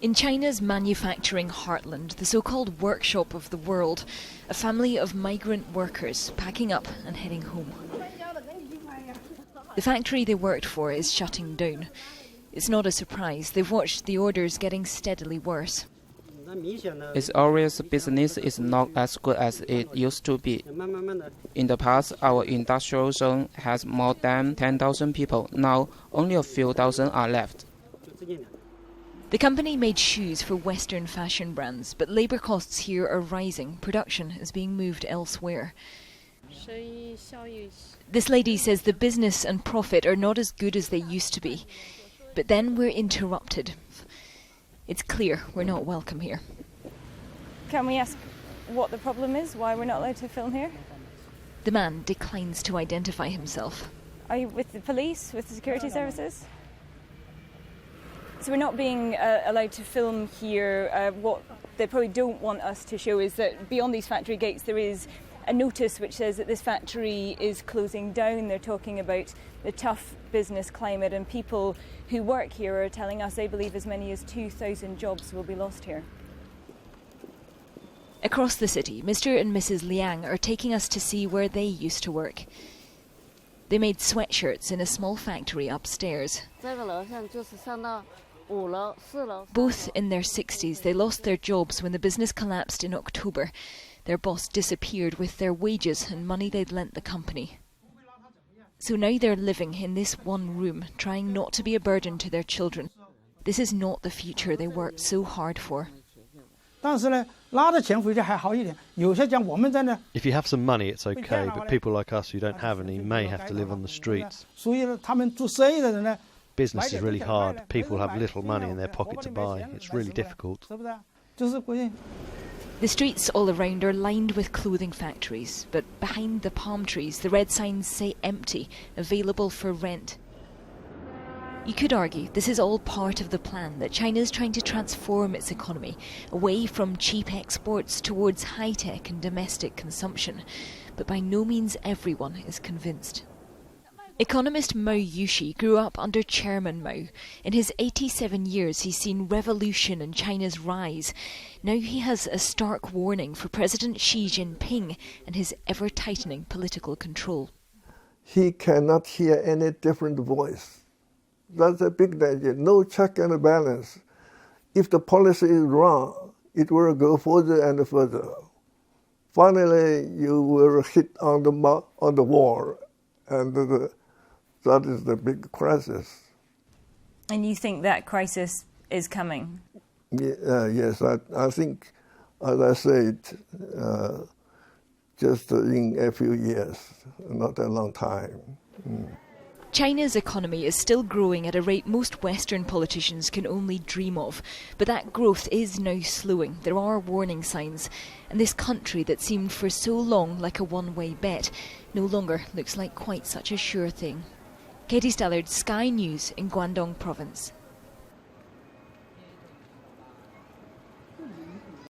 In China's manufacturing heartland, the so-called workshop of the world, a family of migrant workers packing up and heading home. The factory they worked for is shutting down. It's not a surprise. They've watched the orders getting steadily worse. It's obvious business is not as good as it used to be. In the past, our industrial zone has more than 10,000 people. Now, only a few thousand are left. The company made shoes for Western fashion brands, but labour costs here are rising. Production is being moved elsewhere. This lady says the business and profit are not as good as they used to be. But then we're interrupted. It's clear we're not welcome here. Can we ask what the problem is? Why we're not allowed to film here? The man declines to identify himself. Are you with the police, with the security services? So we're not being allowed to film here. What they probably don't want us to show is that beyond these factory gates there is a notice which says that this factory is closing down. They're talking about the tough business climate, and people who work here are telling us they believe as many as 2,000 jobs will be lost here. Across the city, Mr. and Mrs. Liang are taking us to see where they used to work. They made sweatshirts in a small factory upstairs. Both in their 60s, they lost their jobs when the business collapsed in October. Their boss disappeared with their wages and money they'd lent the company. So now they're living in this one room, trying not to be a burden to their children. This is not the future they worked so hard for. If you have some money, it's okay, but people like us who don't have any may have to live on the streets. Business is really hard. People have little money in their pocket to buy. It's really difficult. The streets all around are lined with clothing factories, but behind the palm trees the red signs say empty, available for rent. You could argue this is all part of the plan that China is trying to transform its economy away from cheap exports towards high-tech and domestic consumption, but by no means everyone is convinced. Economist Mao Yushi grew up under Chairman Mao. In his 87 years he's seen revolution in China's rise. Now he has a stark warning for President Xi Jinping and his ever-tightening political control. He cannot hear any different voice. That's a big danger. No check and balance. If the policy is wrong, it will go further and further. Finally, you will hit on the wall, and that is the big crisis. And you think that crisis is coming? Yes, I think, as I said, just in a few years, not a long time. China's economy is still growing at a rate most Western politicians can only dream of. But that growth is now slowing. There are warning signs. And this country that seemed for so long like a one-way bet no longer looks like quite such a sure thing. Katie Stallard, Sky News in Guangdong Province.